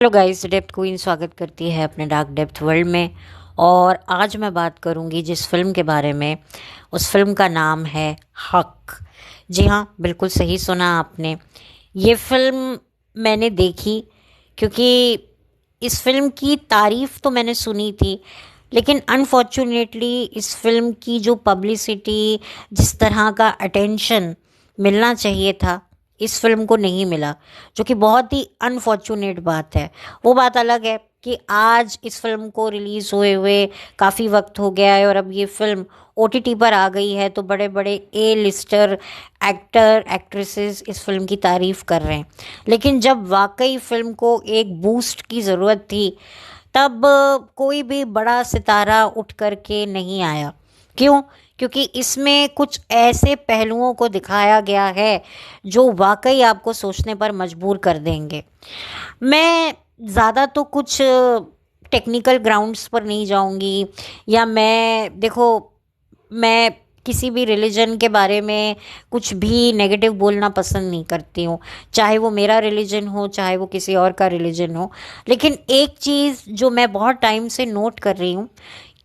Hello guys, depth queen स्वागत करती है अपने डार्क डेप्थ वर्ल्ड में। और आज मैं बात करूंगी जिस फिल्म के बारे में, उस फिल्म का नाम है हक। जी हाँ, बिल्कुल सही सुना आपने। ये फिल्म मैंने देखी क्योंकि इस फिल्म की तारीफ तो मैंने सुनी थी, लेकिन अनफॉर्चुनेटली इस फिल्म की जो पब्लिसिटी, जिस तरह का अटेंशन मिलना चाहिए था, इस फिल्म को नहीं मिला, जो कि बहुत ही अनफॉर्चुनेट बात है। वो बात अलग है कि आज इस फिल्म को रिलीज़ हुए हुए काफ़ी वक्त हो गया है और अब ये फिल्म ओटीटी पर आ गई है, तो बड़े बड़े ए लिस्टर एक्टर एक्ट्रेसेस इस फिल्म की तारीफ कर रहे हैं। लेकिन जब वाकई फिल्म को एक बूस्ट की ज़रूरत थी, तब कोई भी बड़ा सितारा उठ कर के नहीं आया। क्यों? क्योंकि इसमें कुछ ऐसे पहलुओं को दिखाया गया है जो वाकई आपको सोचने पर मजबूर कर देंगे। मैं ज़्यादा तो कुछ टेक्निकल ग्राउंड्स पर नहीं जाऊंगी, या मैं किसी भी रिलीजन के बारे में कुछ भी नेगेटिव बोलना पसंद नहीं करती हूँ, चाहे वो मेरा रिलीजन हो, चाहे वो किसी और का रिलीजन हो। लेकिन एक चीज़ जो मैं बहुत टाइम से नोट कर रही हूँ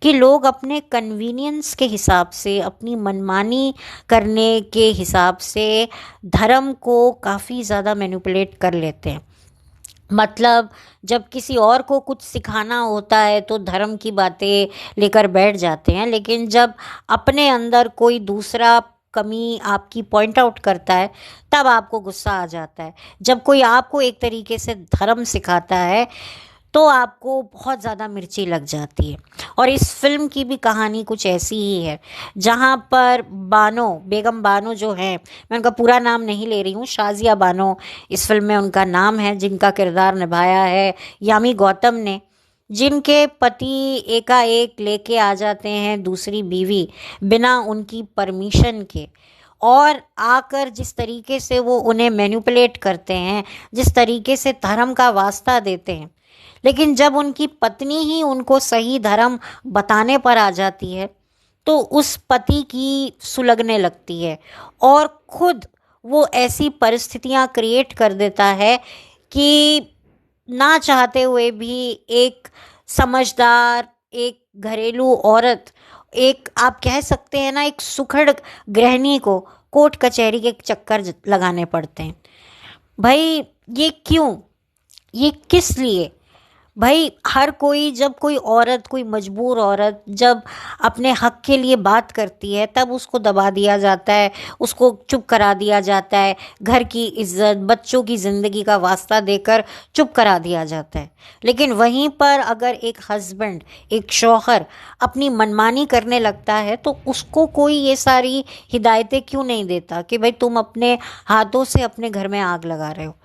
कि लोग अपने कन्वीनियंस के हिसाब से, अपनी मनमानी करने के हिसाब से धर्म को काफ़ी ज़्यादा मैनिपुलेट कर लेते हैं। मतलब जब किसी और को कुछ सिखाना होता है तो धर्म की बातें लेकर बैठ जाते हैं, लेकिन जब अपने अंदर कोई दूसरा कमी आपकी पॉइंट आउट करता है, तब आपको गुस्सा आ जाता है। जब कोई आपको एक तरीके से धर्म सिखाता है तो आपको बहुत ज़्यादा मिर्ची लग जाती है। और इस फिल्म की भी कहानी कुछ ऐसी ही है, जहाँ पर बेगम बानो जो हैं, मैं उनका पूरा नाम नहीं ले रही हूँ, शाजिया बानो इस फिल्म में उनका नाम है, जिनका किरदार निभाया है यामी गौतम ने, जिनके पति एकाएक लेके आ जाते हैं दूसरी बीवी बिना उनकी परमिशन के, और आकर जिस तरीके से वो उन्हें मैनिपुलेट करते हैं, जिस तरीके से धर्म का वास्ता देते हैं। लेकिन जब उनकी पत्नी ही उनको सही धर्म बताने पर आ जाती है, तो उस पति की सुलगने लगती है और खुद वो ऐसी परिस्थितियां क्रिएट कर देता है कि ना चाहते हुए भी एक समझदार, एक घरेलू औरत, एक आप कह सकते हैं ना, एक सुखड़ गृहिणी को कोर्ट कचहरी के चक्कर लगाने पड़ते हैं। भाई ये क्यों? ये किस लिए? भाई हर कोई, जब कोई औरत, कोई मजबूर औरत जब अपने हक के लिए बात करती है, तब उसको दबा दिया जाता है, उसको चुप करा दिया जाता है, घर की इज्जत, बच्चों की ज़िंदगी का वास्ता देकर चुप करा दिया जाता है। लेकिन वहीं पर अगर एक हस्बैंड, एक शौहर अपनी मनमानी करने लगता है, तो उसको कोई ये सारी हिदायतें क्यों नहीं देता कि भाई तुम अपने हाथों से अपने घर में आग लगा रहे हो।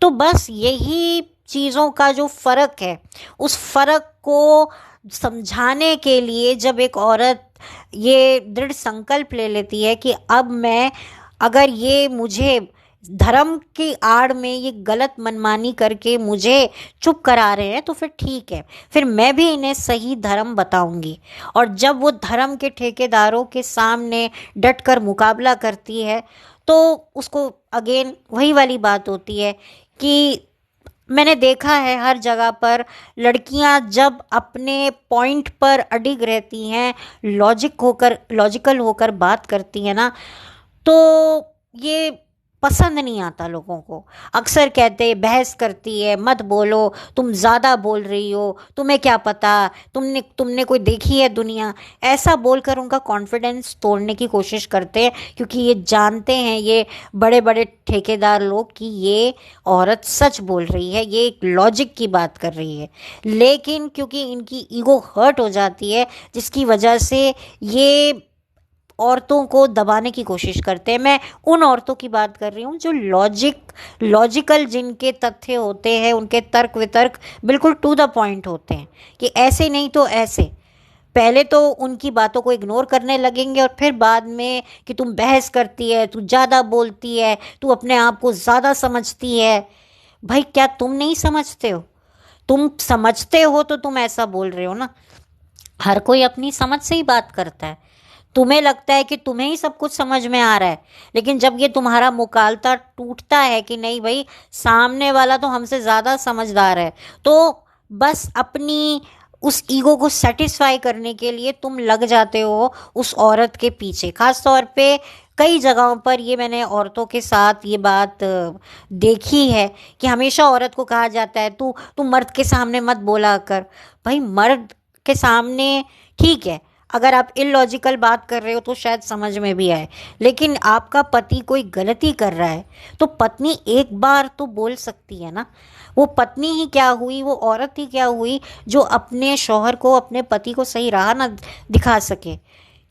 तो बस यही चीज़ों का जो फ़र्क है, उस फ़र्क को समझाने के लिए जब एक औरत ये दृढ़ संकल्प ले लेती है कि अब मैं, अगर ये मुझे धर्म की आड़ में ये गलत मनमानी करके मुझे चुप करा रहे हैं, तो फिर ठीक है, फिर मैं भी इन्हें सही धर्म बताऊंगी। और जब वो धर्म के ठेकेदारों के सामने डट कर मुकाबला करती है, तो उसको अगेन वही वाली बात होती है कि मैंने देखा है हर जगह पर लड़कियां जब अपने पॉइंट पर अडिग रहती हैं, लॉजिकल होकर बात करती हैं ना, तो ये पसंद नहीं आता लोगों को। अक्सर कहते हैं, बहस करती है, मत बोलो, तुम ज़्यादा बोल रही हो, तुम्हें क्या पता, तुमने कोई देखी है दुनिया, ऐसा बोलकर उनका कॉन्फिडेंस तोड़ने की कोशिश करते हैं, क्योंकि ये जानते हैं ये बड़े बड़े ठेकेदार लोग कि ये औरत सच बोल रही है, ये एक लॉजिक की बात कर रही है। लेकिन क्योंकि इनकी ईगो हर्ट हो जाती है, जिसकी वजह से ये औरतों को दबाने की कोशिश करते हैं। मैं उन औरतों की बात कर रही हूँ जो लॉजिकल, जिनके तथ्य होते हैं, उनके तर्क वितर्क बिल्कुल टू द पॉइंट होते हैं कि ऐसे नहीं तो ऐसे। पहले तो उनकी बातों को इग्नोर करने लगेंगे, और फिर बाद में कि तुम बहस करती है, तू ज़्यादा बोलती है, तू अपने आप को ज़्यादा समझती है। भाई क्या तुम नहीं समझते हो? तुम समझते हो तो तुम ऐसा बोल रहे हो ना। हर कोई अपनी समझ से ही बात करता है। तुम्हें लगता है कि तुम्हें ही सब कुछ समझ में आ रहा है, लेकिन जब ये तुम्हारा मुकालता टूटता है कि नहीं भाई, सामने वाला तो हमसे ज़्यादा समझदार है, तो बस अपनी उस ईगो को सेटिस्फाई करने के लिए तुम लग जाते हो उस औरत के पीछे। खास तौर पे कई जगहों पर ये मैंने औरतों के साथ ये बात देखी है कि हमेशा औरत को कहा जाता है तू तू मर्द के सामने मत बोला कर। भाई मर्द के सामने ठीक है, अगर आप इलॉजिकल बात कर रहे हो तो शायद समझ में भी आए, लेकिन आपका पति कोई गलती कर रहा है तो पत्नी एक बार तो बोल सकती है ना। वो पत्नी ही क्या हुई, वो औरत ही क्या हुई जो अपने शौहर को, अपने पति को सही राह ना दिखा सके।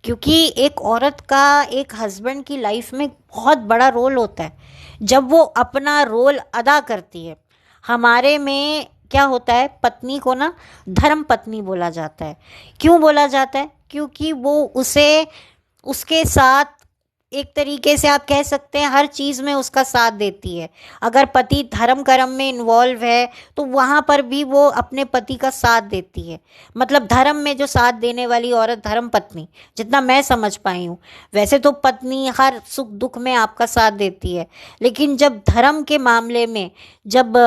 क्योंकि एक औरत का एक हस्बैंड की लाइफ में बहुत बड़ा रोल होता है। जब वो अपना रोल अदा करती है, हमारे में क्या होता है, पत्नी को ना धर्म पत्नी बोला जाता है। क्यों बोला जाता है? क्योंकि वो उसे उसके साथ एक तरीके से आप कह सकते हैं हर चीज़ में उसका साथ देती है। अगर पति धर्म कर्म में इन्वॉल्व है तो वहाँ पर भी वो अपने पति का साथ देती है। मतलब धर्म में जो साथ देने वाली औरत धर्म पत्नी, जितना मैं समझ पाई हूँ। वैसे तो पत्नी हर सुख दुख में आपका साथ देती है, लेकिन जब धर्म के मामले में जब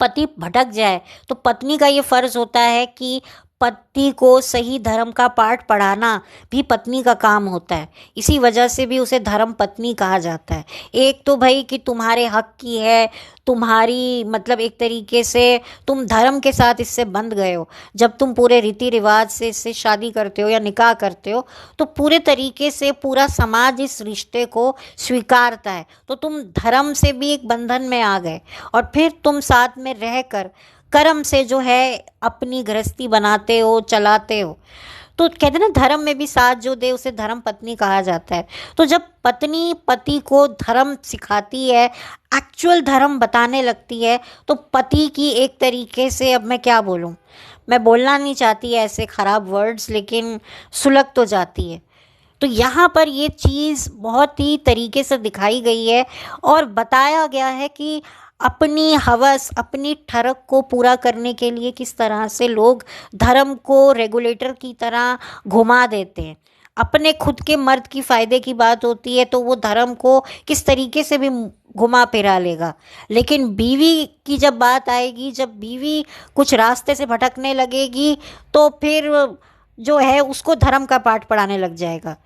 पति भटक जाए तो पत्नी का ये फर्ज होता है कि पति को सही धर्म का पाठ पढ़ाना भी पत्नी का काम होता है। इसी वजह से भी उसे धर्म पत्नी कहा जाता है। एक तो भाई कि तुम्हारे हक की है, तुम्हारी मतलब एक तरीके से तुम धर्म के साथ इससे बंध गए हो। जब तुम पूरे रीति रिवाज से इससे शादी करते हो या निकाह करते हो तो पूरे तरीके से पूरा समाज इस रिश्ते को स्वीकारता है, तो तुम धर्म से भी एक बंधन में आ गए। और फिर तुम साथ में रहकर कर्म से जो है अपनी गृहस्थी बनाते हो, चलाते हो। तो कहते हैं ना धर्म में भी साथ जो दे उसे धर्म पत्नी कहा जाता है। तो जब पत्नी पति को धर्म सिखाती है, एक्चुअल धर्म बताने लगती है, तो पति की एक तरीके से, अब मैं क्या बोलूँ, मैं बोलना नहीं चाहती ऐसे ख़राब वर्ड्स, लेकिन सुलग तो जाती है। तो यहाँ पर ये चीज़ बहुत ही तरीके से दिखाई गई है और बताया गया है कि अपनी हवस, अपनी ठरक को पूरा करने के लिए किस तरह से लोग धर्म को रेगुलेटर की तरह घुमा देते हैं। अपने खुद के मर्द की फ़ायदे की बात होती है तो वो धर्म को किस तरीके से भी घुमा फिरा लेगा, लेकिन बीवी की जब बात आएगी, जब बीवी कुछ रास्ते से भटकने लगेगी तो फिर जो है उसको धर्म का पाठ पढ़ाने लग जाएगा।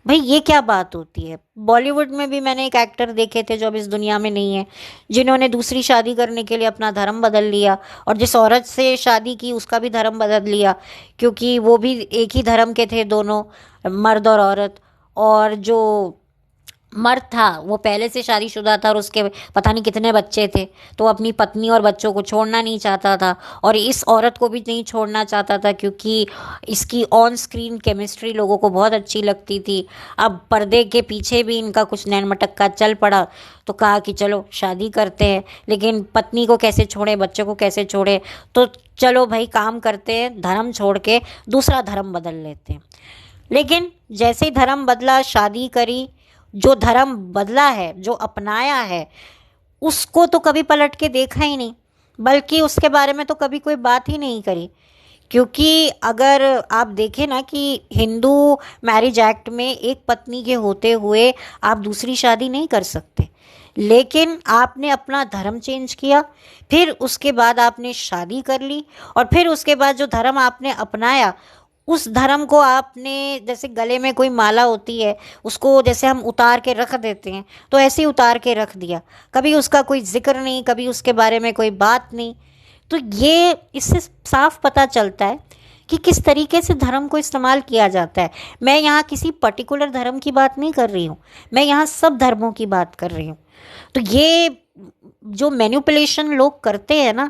भाई ये क्या बात होती है? बॉलीवुड में भी मैंने एक एक्टर देखे थे जो अब इस दुनिया में नहीं है, जिन्होंने दूसरी शादी करने के लिए अपना धर्म बदल लिया, और जिस औरत से शादी की उसका भी धर्म बदल लिया, क्योंकि वो भी एक ही धर्म के थे दोनों, मर्द और औरत। और जो मर्द था वो पहले से शादीशुदा था और उसके पता नहीं कितने बच्चे थे, तो अपनी पत्नी और बच्चों को छोड़ना नहीं चाहता था, और इस औरत को भी नहीं छोड़ना चाहता था क्योंकि इसकी ऑन स्क्रीन केमिस्ट्री लोगों को बहुत अच्छी लगती थी। अब पर्दे के पीछे भी इनका कुछ नैन मटक्का चल पड़ा, तो कहा कि चलो शादी करते हैं, लेकिन पत्नी को कैसे छोड़े, बच्चों को कैसे छोड़े, तो चलो भाई काम करते हैं, धर्म छोड़ के दूसरा धर्म बदल लेते हैं। लेकिन जैसे ही धर्म बदला, शादी करी, जो धर्म बदला है, जो अपनाया है, उसको तो कभी पलट के देखा ही नहीं, बल्कि उसके बारे में तो कभी कोई बात ही नहीं करी। क्योंकि अगर आप देखें ना कि हिंदू मैरिज एक्ट में एक पत्नी के होते हुए आप दूसरी शादी नहीं कर सकते, लेकिन आपने अपना धर्म चेंज किया, फिर उसके बाद आपने शादी कर ली, और फिर उसके बाद जो धर्म आपने अपनाया उस धर्म को आपने, जैसे गले में कोई माला होती है उसको जैसे हम उतार के रख देते हैं, तो ऐसे ही उतार के रख दिया, कभी उसका कोई जिक्र नहीं, कभी उसके बारे में कोई बात नहीं। तो ये इससे साफ पता चलता है कि किस तरीके से धर्म को इस्तेमाल किया जाता है। मैं यहाँ किसी पर्टिकुलर धर्म की बात नहीं कर रही हूँ, मैं यहाँ सब धर्मों की बात कर रही हूँ। तो ये जो मैनिपुलेशन लोग करते हैं ना,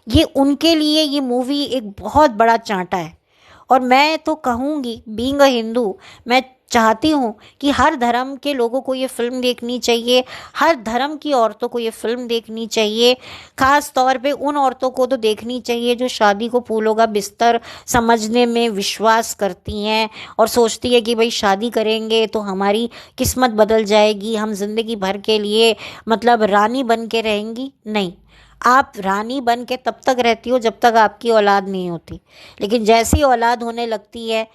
ये उनके लिए ये मूवी एक बहुत बड़ा चांटा है। और मैं तो कहूँगी, बीइंग अ हिंदू, मैं चाहती हूँ कि हर धर्म के लोगों को ये फ़िल्म देखनी चाहिए, हर धर्म की औरतों को ये फ़िल्म देखनी चाहिए। ख़ास तौर पे उन औरतों को तो देखनी चाहिए जो शादी को फूलों का बिस्तर समझने में विश्वास करती हैं और सोचती है कि भाई शादी करेंगे तो हमारी किस्मत बदल जाएगी, हम ज़िंदगी भर के लिए मतलब रानी बन के रहेंगी। नहीं, आप रानी बन के तब तक रहती हो जब तक आपकी औलाद नहीं होती, लेकिन जैसी औलाद होने लगती है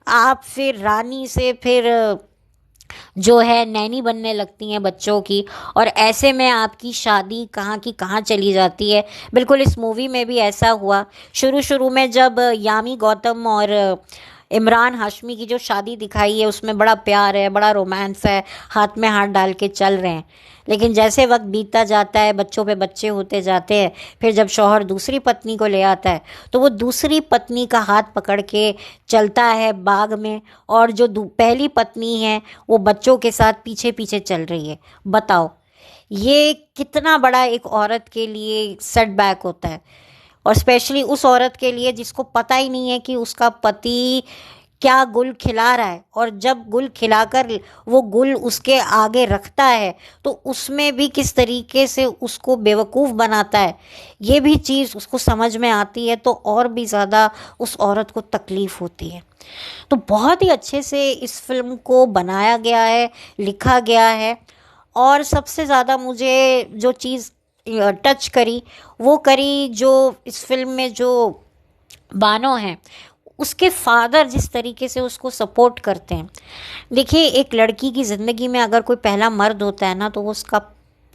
आप फिर रानी से फिर जो है नैनी बनने लगती हैं बच्चों की, और ऐसे में आपकी शादी कहाँ की कहाँ चली जाती है। बिल्कुल इस मूवी में भी ऐसा हुआ। शुरू शुरू में जब यामी गौतम और इमरान हाशमी की जो शादी दिखाई है उसमें बड़ा प्यार है, बड़ा रोमांस है, हाथ में हाथ डाल के चल रहे हैं। लेकिन जैसे वक्त बीतता जाता है, बच्चों पे बच्चे होते जाते हैं, फिर जब शौहर दूसरी पत्नी को ले आता है तो वो दूसरी पत्नी का हाथ पकड़ के चलता है बाग में, और जो पहली पत्नी है वो बच्चों के साथ पीछे पीछे चल रही है। बताओ ये कितना बड़ा एक औरत के लिए सेटबैक होता है, और स्पेशली उस औरत के लिए जिसको पता ही नहीं है कि उसका पति क्या गुल खिला रहा है, और जब गुल खिलाकर वो गुल उसके आगे रखता है तो उसमें भी किस तरीके से उसको बेवकूफ़ बनाता है। ये भी चीज़ उसको समझ में आती है तो और भी ज़्यादा उस औरत को तकलीफ़ होती है। तो बहुत ही अच्छे से इस फिल्म को बनाया गया है, लिखा गया है। और सबसे ज़्यादा मुझे जो चीज़ टच करी वो करी, जो इस फिल्म में जो बानो हैं उसके फादर जिस तरीके से उसको सपोर्ट करते हैं। देखिए एक लड़की की ज़िंदगी में अगर कोई पहला मर्द होता है ना तो वो उसका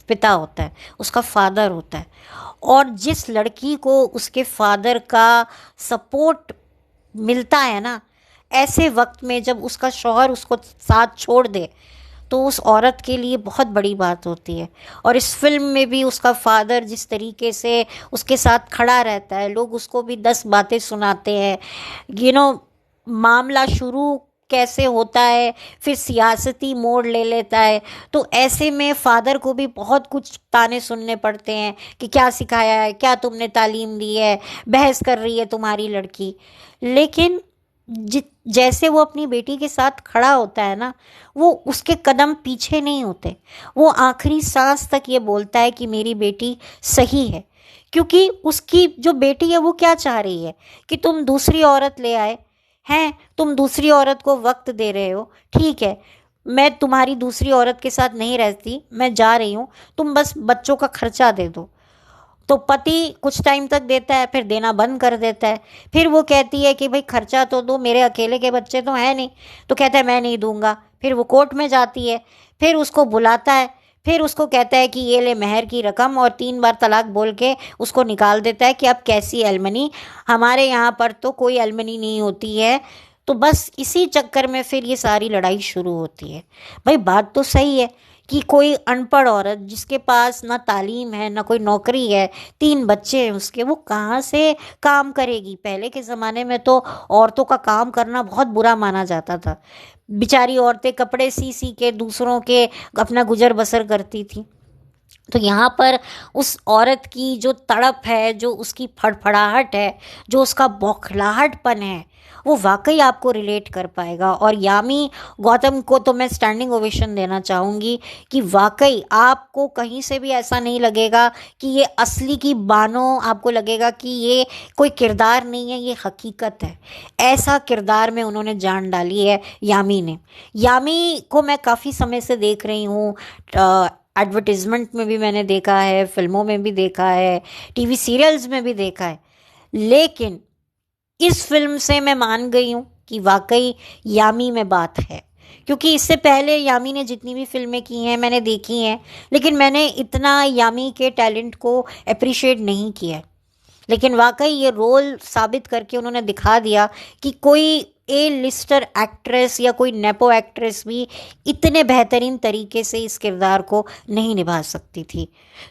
पिता होता है, उसका फादर होता है। और जिस लड़की को उसके फादर का सपोर्ट मिलता है ना, ऐसे वक्त में जब उसका शौहर उसको साथ छोड़ दे तो उस औरत के लिए बहुत बड़ी बात होती है। और इस फिल्म में भी उसका फादर जिस तरीके से उसके साथ खड़ा रहता है, लोग उसको भी 10 बातें सुनाते हैं। मामला शुरू कैसे होता है फिर सियासती मोड़ ले लेता है, तो ऐसे में फादर को भी बहुत कुछ ताने सुनने पड़ते हैं कि क्या सिखाया है, क्या तुमने तालीम दी है, बहस कर रही है तुम्हारी लड़की। लेकिन जैसे वो अपनी बेटी के साथ खड़ा होता है ना, वो उसके कदम पीछे नहीं होते। वो आखिरी सांस तक ये बोलता है कि मेरी बेटी सही है, क्योंकि उसकी जो बेटी है वो क्या चाह रही है कि तुम दूसरी औरत ले आए हैं, तुम दूसरी औरत को वक्त दे रहे हो, ठीक है मैं तुम्हारी दूसरी औरत के साथ नहीं रहती, मैं जा रही हूँ, तुम बस बच्चों का खर्चा दे दो। तो पति कुछ टाइम तक देता है फिर देना बंद कर देता है। फिर वो कहती है कि भाई खर्चा तो दो, मेरे अकेले के बच्चे तो हैं नहीं। तो कहता है मैं नहीं दूंगा। फिर वो कोर्ट में जाती है, फिर उसको बुलाता है, फिर उसको कहता है कि ये ले मेहर की रकम, और 3 बार तलाक बोल के उसको निकाल देता है कि अब कैसी एलमनी, हमारे यहाँ पर तो कोई एलमनी नहीं होती है। तो बस इसी चक्कर में फिर ये सारी लड़ाई शुरू होती है। भाई बात तो सही है कि कोई अनपढ़ औरत जिसके पास ना तालीम है ना कोई नौकरी है, 3 बच्चे हैं उसके, वो कहाँ से काम करेगी। पहले के ज़माने में तो औरतों का काम करना बहुत बुरा माना जाता था। बेचारी औरतें कपड़े सी सी के दूसरों के अपना गुजर बसर करती थी। तो यहाँ पर उस औरत की जो तड़प है, जो उसकी फड़फड़ाहट है, जो उसका बौखलाहटपन है, वो वाकई आपको रिलेट कर पाएगा। और यामी गौतम को तो मैं स्टैंडिंग ओवेशन देना चाहूँगी कि वाकई आपको कहीं से भी ऐसा नहीं लगेगा कि ये असली की बानो, आपको लगेगा कि ये कोई किरदार नहीं है, ये हकीकत है। ऐसा किरदार में उन्होंने जान डाली है यामी ने। यामी को मैं काफ़ी समय से देख रही हूँ, एडवर्टीज़मेंट में भी मैंने देखा है, फिल्मों में भी देखा है, टीवी सीरियल्स में भी देखा है। लेकिन इस फिल्म से मैं मान गई हूँ कि वाकई यामी में बात है। क्योंकि इससे पहले यामी ने जितनी भी फिल्में की हैं मैंने देखी हैं, लेकिन मैंने इतना यामी के टैलेंट को अप्रिशिएट नहीं किया। लेकिन वाकई ये रोल साबित करके उन्होंने दिखा दिया कि कोई ए लिस्टर एक्ट्रेस या कोई नेपो एक्ट्रेस भी इतने बेहतरीन तरीके से इस किरदार को नहीं निभा सकती थी।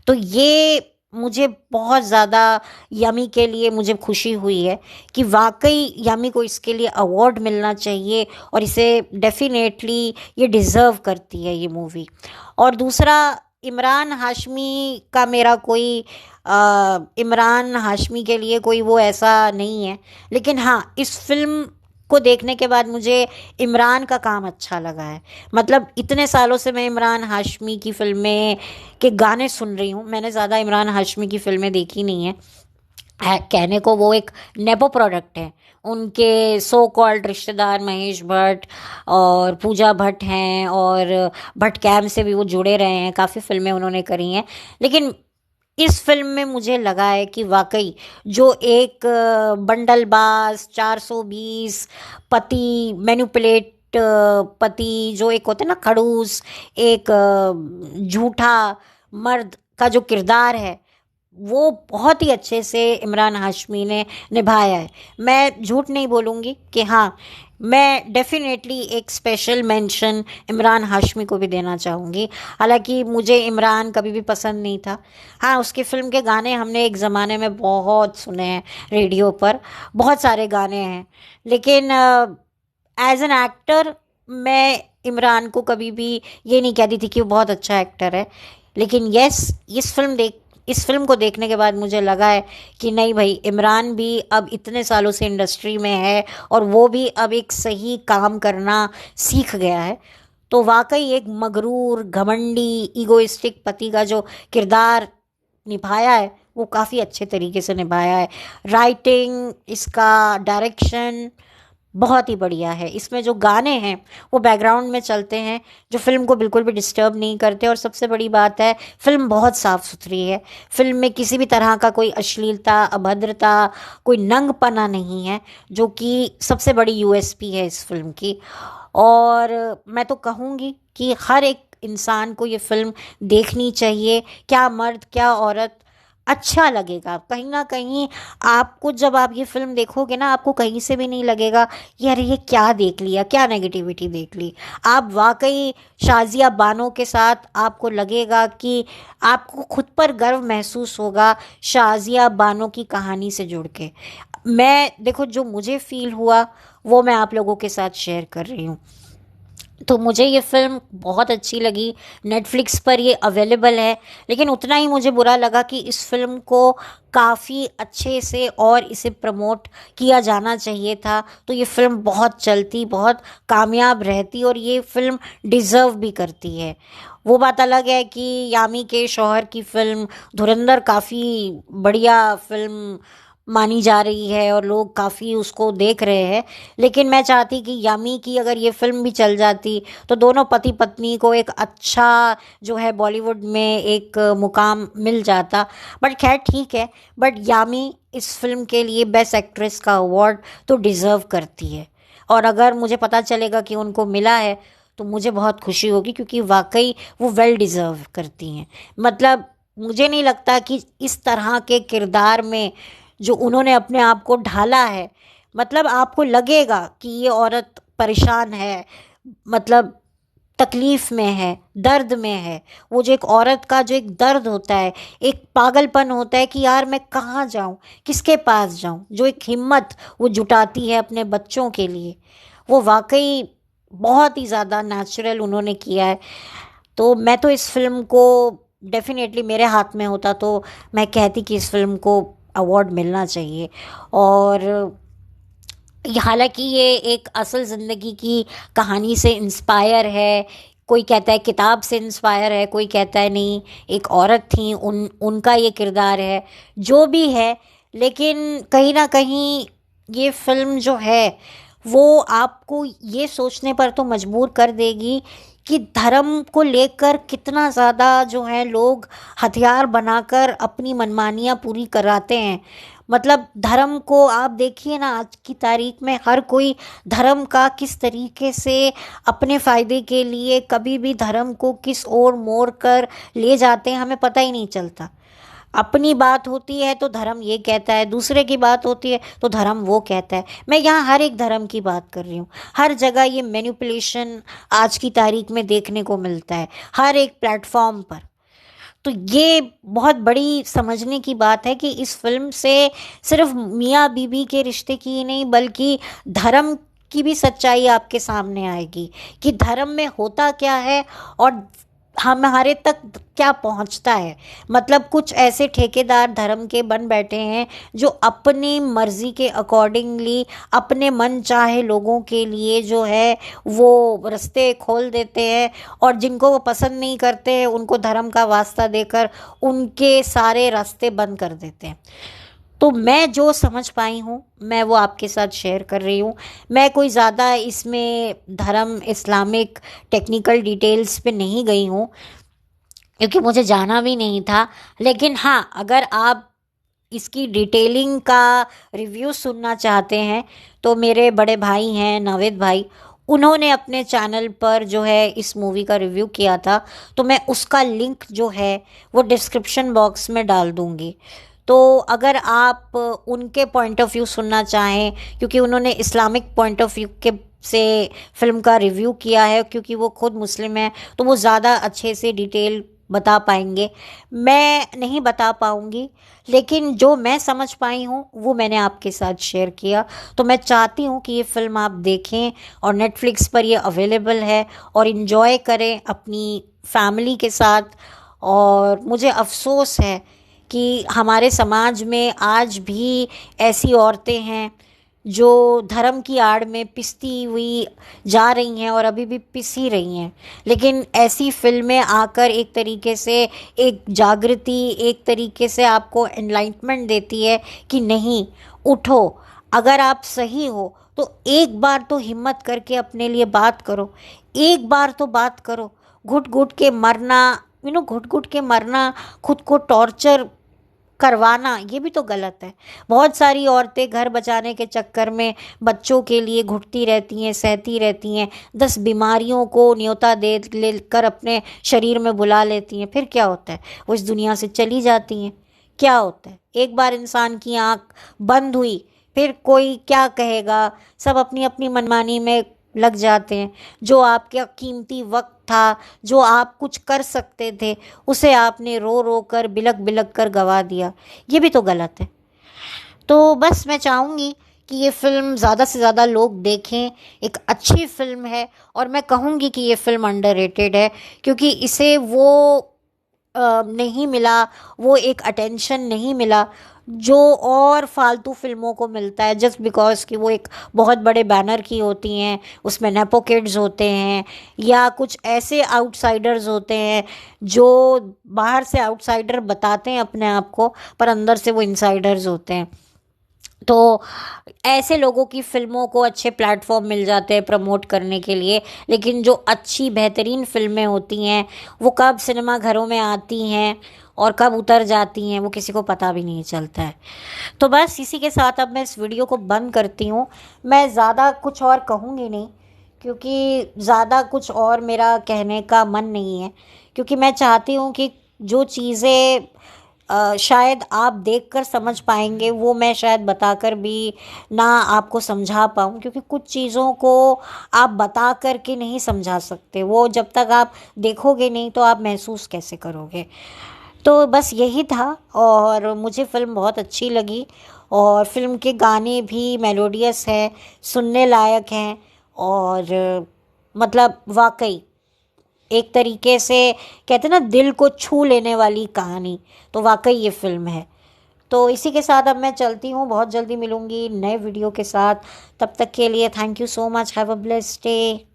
तो ये मुझे बहुत ज़्यादा यमी के लिए मुझे खुशी हुई है कि वाकई यमी को इसके लिए अवार्ड मिलना चाहिए, और इसे डेफिनेटली ये डिज़र्व करती है ये मूवी। और दूसरा, इमरान हाशमी का मेरा कोई इमरान हाशमी के लिए कोई वो ऐसा नहीं है, लेकिन हाँ इस फिल्म को देखने के बाद मुझे इमरान का काम अच्छा लगा है। मतलब इतने सालों से मैं इमरान हाशमी की फिल्में के गाने सुन रही हूँ, मैंने ज़्यादा इमरान हाशमी की फिल्में देखी नहीं है। कहने को वो एक नेपो प्रोडक्ट है, उनके सो कॉल्ड रिश्तेदार महेश भट्ट और पूजा भट्ट हैं, और भट्ट कैम से भी वो जुड़े रहे हैं, काफ़ी फिल्में उन्होंने करी हैं। लेकिन इस फ़िल्म में मुझे लगा है कि वाक़ई जो एक बंडलबाज़ 420 पति मैनिपुलेट पति जो एक होता है ना खड़ूस, एक झूठा मर्द का जो किरदार है, वो बहुत ही अच्छे से इमरान हाशमी ने निभाया है। मैं झूठ नहीं बोलूँगी कि हाँ, मैं डेफ़िनेटली एक स्पेशल मेंशन इमरान हाशमी को भी देना चाहूँगी। हालाँकि मुझे इमरान कभी भी पसंद नहीं था। हाँ, उसकी फ़िल्म के गाने हमने एक ज़माने में बहुत सुने हैं रेडियो पर, बहुत सारे गाने हैं। लेकिन एज़ एन एक्टर मैं इमरान को कभी भी ये नहीं कहती थी कि वो बहुत अच्छा एक्टर है। लेकिन येस, इस फिल्म को देखने के बाद मुझे लगा है कि नहीं भाई, इमरान भी अब इतने सालों से इंडस्ट्री में है और वो भी अब एक सही काम करना सीख गया है। तो वाकई एक मगरूर, घमंडी, ईगोइस्टिक पति का जो किरदार निभाया है वो काफ़ी अच्छे तरीके से निभाया है। राइटिंग, इसका डायरेक्शन बहुत ही बढ़िया है। इसमें जो गाने हैं वो बैकग्राउंड में चलते हैं, जो फ़िल्म को बिल्कुल भी डिस्टर्ब नहीं करते। और सबसे बड़ी बात है, फ़िल्म बहुत साफ़ सुथरी है। फ़िल्म में किसी भी तरह का कोई अश्लीलता, अभद्रता, कोई नंगपना नहीं है, जो कि सबसे बड़ी यूएसपी है इस फ़िल्म की। और मैं तो कहूँगी कि हर एक इंसान को ये फ़िल्म देखनी चाहिए। क्या मर्द क्या औरत, अच्छा लगेगा कहीं ना कहीं। आपको जब आप ये फिल्म देखोगे ना, आपको कहीं से भी नहीं लगेगा कि अरे ये क्या देख लिया, क्या नेगेटिविटी देख ली। आप वाकई शाजिया बानो के साथ आपको लगेगा कि आपको खुद पर गर्व महसूस होगा शाजिया बानो की कहानी से जुड़ के। मैं देखो, जो मुझे फील हुआ वो मैं आप लोगों के साथ शेयर कर रही हूँ। तो मुझे ये फ़िल्म बहुत अच्छी लगी। नेटफ्लिक्स पर ये अवेलेबल है। लेकिन उतना ही मुझे बुरा लगा कि इस फ़िल्म को काफ़ी अच्छे से और इसे प्रमोट किया जाना चाहिए था, तो ये फ़िल्म बहुत चलती, बहुत कामयाब रहती और ये फ़िल्म डिज़र्व भी करती है। वो बात अलग है कि यामी के शौहर की फ़िल्म धुरंधर काफ़ी बढ़िया फ़िल्म मानी जा रही है और लोग काफ़ी उसको देख रहे हैं। लेकिन मैं चाहती कि यामी की अगर ये फ़िल्म भी चल जाती तो दोनों पति पत्नी को एक अच्छा जो है बॉलीवुड में एक मुकाम मिल जाता। बट खैर ठीक है। बट यामी इस फिल्म के लिए बेस्ट एक्ट्रेस का अवार्ड तो डिज़र्व करती है। और अगर मुझे पता चलेगा कि उनको मिला है तो मुझे बहुत खुशी होगी, क्योंकि वाकई वो वेल डिज़र्व करती हैं। मतलब मुझे नहीं लगता कि इस तरह के किरदार में जो उन्होंने अपने आप को ढाला है, मतलब आपको लगेगा कि ये औरत परेशान है, मतलब तकलीफ़ में है, दर्द में है। वो जो एक औरत का जो एक दर्द होता है, एक पागलपन होता है कि यार मैं कहाँ जाऊँ, किसके पास जाऊँ, जो एक हिम्मत वो जुटाती है अपने बच्चों के लिए, वो वाकई बहुत ही ज़्यादा नेचुरल उन्होंने किया है। तो मैं तो इस फिल्म को डेफिनेटली, मेरे हाथ में होता तो मैं कहती कि इस फिल्म को अवार्ड मिलना चाहिए। और हालांकि ये एक असल ज़िंदगी की कहानी से इंस्पायर है। कोई कहता है किताब से इंस्पायर है, कोई कहता है नहीं एक औरत थी उनका ये किरदार है, जो भी है। लेकिन कहीं ना कहीं ये फिल्म जो है वो आपको ये सोचने पर तो मजबूर कर देगी कि धर्म को लेकर कितना ज़्यादा जो है लोग हथियार बनाकर अपनी मनमानियाँ पूरी कराते हैं। मतलब धर्म को आप देखिए ना, आज की तारीख में हर कोई धर्म का किस तरीके से अपने फ़ायदे के लिए कभी भी धर्म को किस ओर मोड़ कर ले जाते हैं, हमें पता ही नहीं चलता। अपनी बात होती है तो धर्म ये कहता है, दूसरे की बात होती है तो धर्म वो कहता है। मैं यहाँ हर एक धर्म की बात कर रही हूँ। हर जगह ये मैनिपुलेशन आज की तारीख में देखने को मिलता है, हर एक प्लेटफॉर्म पर। तो ये बहुत बड़ी समझने की बात है कि इस फिल्म से सिर्फ मियाँ बीवी के रिश्ते की ही नहीं, बल्कि धर्म की भी सच्चाई आपके सामने आएगी कि धर्म में होता क्या है और हमारे तक क्या पहुंचता है। मतलब कुछ ऐसे ठेकेदार धर्म के बन बैठे हैं जो अपनी मर्जी के अकॉर्डिंगली अपने मन चाहे लोगों के लिए जो है वो रास्ते खोल देते हैं, और जिनको वो पसंद नहीं करते हैं उनको धर्म का वास्ता देकर उनके सारे रास्ते बंद कर देते हैं। तो मैं जो समझ पाई हूँ मैं वो आपके साथ शेयर कर रही हूँ। मैं कोई ज़्यादा इसमें धर्म इस्लामिक टेक्निकल डिटेल्स पे नहीं गई हूँ। क्योंकि मुझे जाना भी नहीं था। लेकिन हाँ, अगर आप इसकी डिटेलिंग का रिव्यू सुनना चाहते हैं तो मेरे बड़े भाई हैं नावेद भाई, उन्होंने अपने चैनल पर जो है इस मूवी का रिव्यू किया था, तो मैं उसका लिंक जो है वो डिस्क्रिप्शन बॉक्स में डाल दूँगी। तो अगर आप उनके पॉइंट ऑफ व्यू सुनना चाहें, क्योंकि उन्होंने इस्लामिक पॉइंट ऑफ व्यू के से फिल्म का रिव्यू किया है, क्योंकि वो खुद मुस्लिम है, तो वो ज़्यादा अच्छे से डिटेल बता पाएंगे। मैं नहीं बता पाऊँगी, लेकिन जो मैं समझ पाई हूँ वो मैंने आपके साथ शेयर किया। तो मैं चाहती हूँ कि ये फ़िल्म आप देखें, और नेटफ्लिक्स पर ये अवेलेबल है, और इन्जॉय करें अपनी फैमिली के साथ। और मुझे अफ़सोस है कि हमारे समाज में आज भी ऐसी औरतें हैं जो धर्म की आड़ में पिसती हुई जा रही हैं, और अभी भी पिस ही रही हैं। लेकिन ऐसी फिल्में आकर एक तरीके से एक जागृति, एक तरीके से आपको एनलाइटमेंट देती है कि नहीं, उठो, अगर आप सही हो तो एक बार तो हिम्मत करके अपने लिए बात करो, एक बार तो बात करो। घुट घुट के मरना, घुट घुट के मरना, खुद को टॉर्चर करवाना, ये भी तो गलत है। बहुत सारी औरतें घर बचाने के चक्कर में बच्चों के लिए घुटती रहती हैं, सहती रहती हैं, 10 बीमारियों को न्योता दे लेकर अपने शरीर में बुला लेती हैं। फिर क्या होता है, वो इस दुनिया से चली जाती हैं। क्या होता है, एक बार इंसान की आँख बंद हुई, फिर कोई क्या कहेगा, सब अपनी अपनी मनमानी में लग जाते हैं। जो आपका कीमती वक्त था, जो आप कुछ कर सकते थे, उसे आपने रो रो कर, बिलक बिलक कर गवा दिया। ये भी तो गलत है। तो बस मैं चाहूँगी कि ये फ़िल्म ज़्यादा से ज़्यादा लोग देखें। एक अच्छी फ़िल्म है, और मैं कहूँगी कि ये फ़िल्म अंडररेटेड है, क्योंकि इसे वो नहीं मिला, वो एक अटेंशन नहीं मिला जो और फालतू फिल्मों को मिलता है, जस्ट बिकॉज कि वो एक बहुत बड़े बैनर की होती हैं, उसमें नेपो किड्स होते हैं, या कुछ ऐसे आउटसाइडर्स होते हैं जो बाहर से आउटसाइडर बताते हैं अपने आप को, पर अंदर से वो इनसाइडर्स होते हैं। तो ऐसे लोगों की फ़िल्मों को अच्छे प्लेटफॉर्म मिल जाते हैं प्रमोट करने के लिए, लेकिन जो अच्छी बेहतरीन फ़िल्में होती हैं वो कब सिनेमा घरों में आती हैं और कब उतर जाती हैं वो किसी को पता भी नहीं चलता है। तो बस इसी के साथ अब मैं इस वीडियो को बंद करती हूँ। मैं ज़्यादा कुछ और कहूँगी नहीं, क्योंकि ज़्यादा कुछ और मेरा कहने का मन नहीं है, क्योंकि मैं चाहती हूँ कि जो चीज़ें शायद आप देखकर समझ पाएंगे वो मैं शायद बताकर भी ना आपको समझा पाऊँ, क्योंकि कुछ चीज़ों को आप बता कर के नहीं समझा सकते, वो जब तक आप देखोगे नहीं तो आप महसूस कैसे करोगे। तो बस यही था, और मुझे फ़िल्म बहुत अच्छी लगी, और फ़िल्म के गाने भी मेलोडियस हैं, सुनने लायक हैं, और मतलब वाकई एक तरीके से कहते हैं ना, दिल को छू लेने वाली कहानी। तो वाकई ये फ़िल्म है। तो इसी के साथ अब मैं चलती हूँ, बहुत जल्दी मिलूँगी नए वीडियो के साथ। तब तक के लिए thank you so much, have a blessed day.